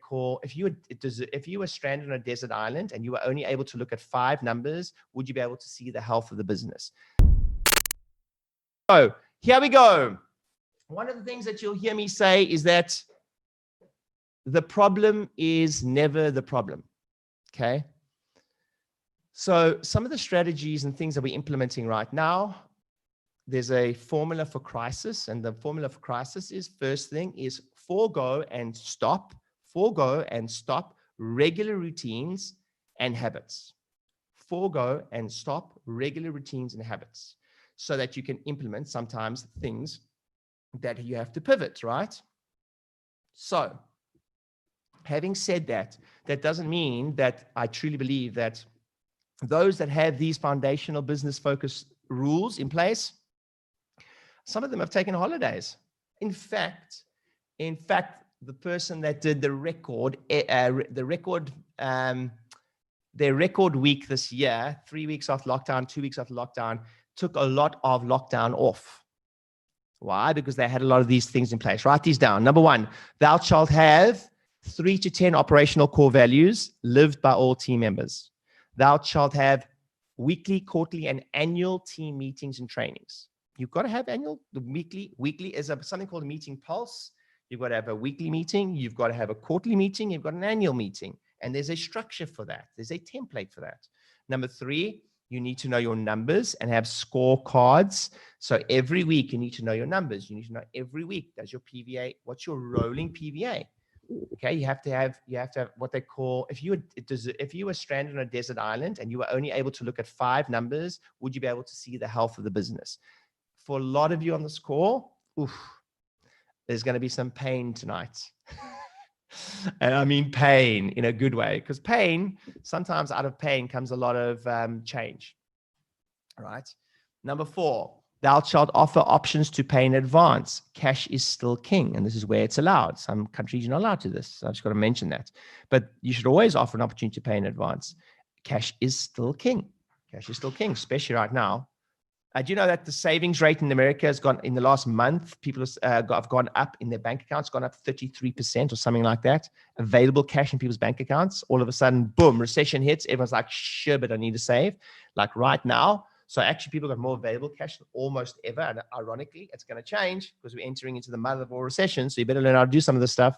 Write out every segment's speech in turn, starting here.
call, if you were stranded on a desert island and you were only able to look at 5 numbers, would you be able to see the health of the business? So here we go. One of the things that you'll hear me say is that the problem is never the problem. Okay. So some of the strategies and things that we're implementing right now, there's a formula for crisis. And the formula for crisis is, first thing is forego and stop regular routines and habits. Forego and stop regular routines and habits so that you can implement sometimes things that you have to pivot, right? So having said that, that doesn't mean that I truly believe that those that have these foundational business focus rules in place, some of them have taken holidays. In fact, the person that did their record week this year, 3 weeks after lockdown, 2 weeks after lockdown, took a lot of lockdown off. Why? Because they had a lot of these things in place. Write these down. Number 1, thou shalt have 3 to 10 operational core values lived by all team members. Thou shalt have weekly, quarterly, and annual team meetings and trainings. You've got to have weekly is something called a meeting pulse. You've got to have a weekly meeting. You've got to have a quarterly meeting. You've got an annual meeting. And there's a structure for that. There's a template for that. Number 3, you need to know your numbers and have scorecards. So every week you need to know your numbers. You need to know every week, does your PVA, what's your rolling PVA? Okay, you have to have what they call, if you were stranded on a desert island and you were only able to look at 5 numbers, would you be able to see the health of the business? For a lot of you on this call, there's going to be some pain tonight. And I mean pain in a good way, because pain, sometimes out of pain comes a lot of change, right? Number 4, thou shalt offer options to pay in advance. Cash is still king, and this is where it's allowed. Some countries you're not allowed to this, so I've just got to mention that. But you should always offer an opportunity to pay in advance. Cash is still king. Cash is still king, especially right now. Do you know that the savings rate in America has gone, in the last month, people have gone up in their bank accounts, gone up 33% or something like that. Available cash in people's bank accounts. All of a sudden, boom, recession hits. Everyone's like, sure, but I need to save. Like right now. So actually people got more available cash than almost ever. And ironically, it's going to change because we're entering into the mother of all recessions. So you better learn how to do some of this stuff.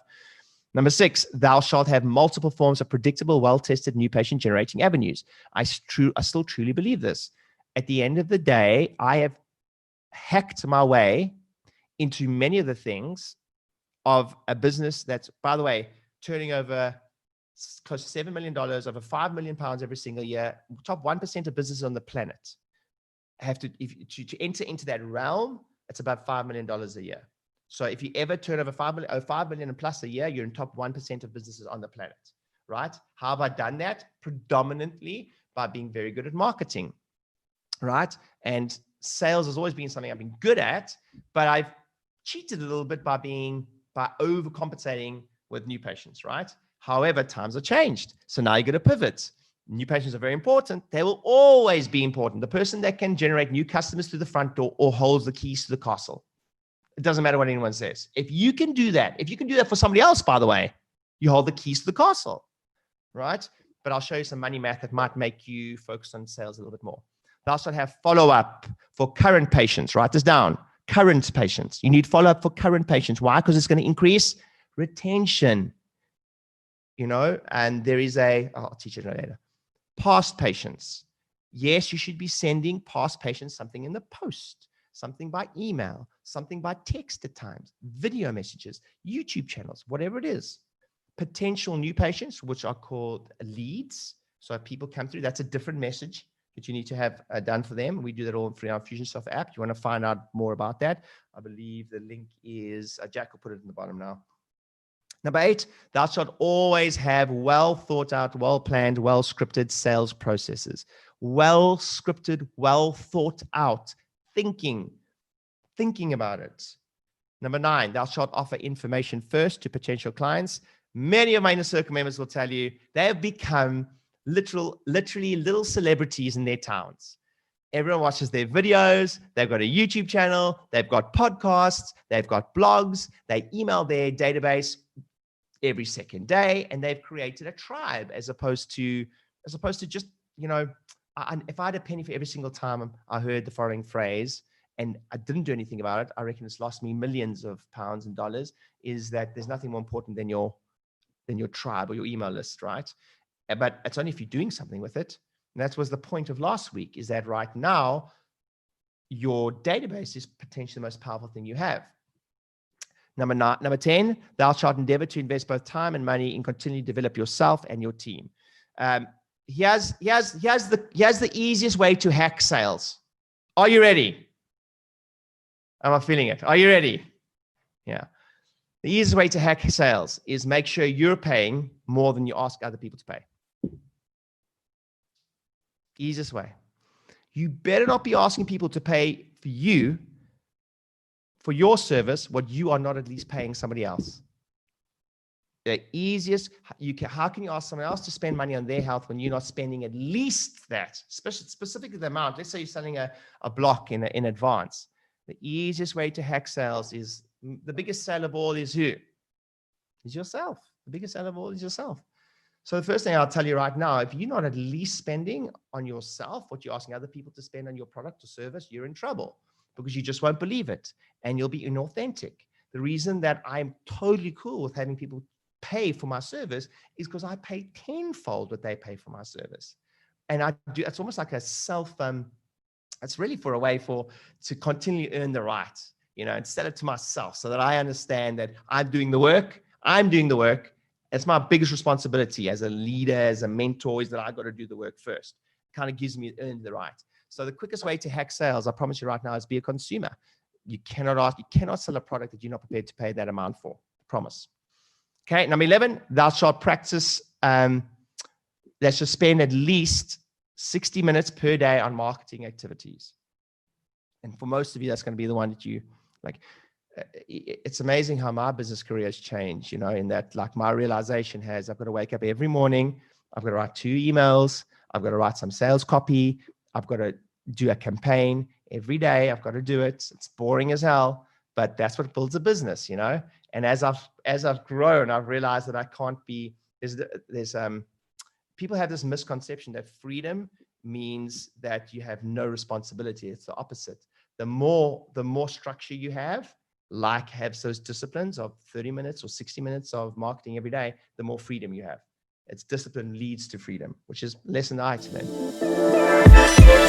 Number 6, thou shalt have multiple forms of predictable, well-tested new patient generating avenues. I still truly believe this. At the end of the day, I have hacked my way into many of the things of a business that's, by the way, turning over close to $7 million, over £5 million every single year. Top 1% of businesses on the planet have to enter into that realm. It's about $5 million a year. So if you ever turn over 5 million and plus a year, you're in top 1% of businesses on the planet, right? How have I done that? Predominantly by being very good at marketing. Right? And sales has always been something I've been good at, but I've cheated a little bit by overcompensating with new patients, right? However, times have changed. So now you got to pivot. New patients are very important. They will always be important. The person that can generate new customers through the front door or holds the keys to the castle. It doesn't matter what anyone says. If you can do that for somebody else, by the way, you hold the keys to the castle, right? But I'll show you some money math that might make you focus on sales a little bit more. Thou shalt have follow-up for current patients. Write this down. Current patients. You need follow-up for current patients. Why? Because it's going to increase retention. And there is I'll teach you later. Past patients. Yes, you should be sending past patients something in the post, something by email, something by text at times, video messages, YouTube channels, whatever it is. Potential new patients, which are called leads. So if people come through, that's a different message that you need to have done for them. We do that all through our Fusionsoft app. You want to find out more about that? I believe the link is, Jack will put it in the bottom now. Number 8, thou shalt always have well thought out, well planned, well scripted sales processes. Well scripted, well thought out, thinking about it. Number 9, thou shalt offer information first to potential clients. Many of my inner circle members will tell you they have become literally little celebrities in their towns. Everyone watches their videos. They've got a YouTube channel. They've got podcasts. They've got blogs. They email their database every second day, and they've created a tribe as opposed to just, if I had a penny for every single time I heard the following phrase and I didn't do anything about it, I reckon it's lost me millions of pounds and dollars, is that there's nothing more important than your tribe or your email list, right? But it's only if you're doing something with it. And that was the point of last week, is that right now, your database is potentially the most powerful thing you have. Number 10, thou shalt endeavor to invest both time and money in continually develop yourself and your team. Here's the easiest way to hack sales. Are you ready? Am I feeling it? Are you ready? Yeah. The easiest way to hack sales is make sure you're paying more than you ask other people to pay. Easiest way. You better not be asking people to pay for you, for your service, what you are not at least paying somebody else. The easiest, how can you ask someone else to spend money on their health when you're not spending at least that, specifically the amount? Let's say you're selling a block in advance. The easiest way to hack sales is, the biggest sale of all is who? Is yourself. The biggest sale of all is yourself. So the first thing I'll tell you right now, if you're not at least spending on yourself what you're asking other people to spend on your product or service, you're in trouble, because you just won't believe it and you'll be inauthentic. The reason that I'm totally cool with having people pay for my service is because I pay tenfold what they pay for my service. And I do, it's almost like a it's really for a way to continually earn the right, instead of to myself, so that I understand that I'm doing the work. It's my biggest responsibility as a leader, as a mentor, is that I got to do the work first. It kind of gives me earn the right. So the quickest way to hack sales, I promise you right now, is be a consumer. You cannot sell a product that you're not prepared to pay that amount for. I promise. Okay, number 11, thou shalt practice, let's just spend at least 60 minutes per day on marketing activities. And for most of you, that's going to be the one that you like. It's amazing how my business career has changed, in that, like, my realization has, I've got to wake up every morning. I've got to write 2 emails. I've got to write some sales copy. I've got to do a campaign every day. I've got to do it. It's boring as hell, but that's what builds a business, And as I've grown, I've realized that I can't be, people have this misconception that freedom means that you have no responsibility. It's the opposite. The more structure you have those disciplines of 30 minutes or 60 minutes of marketing every day, the more freedom you have. It's discipline leads to freedom, which is lesson I learned.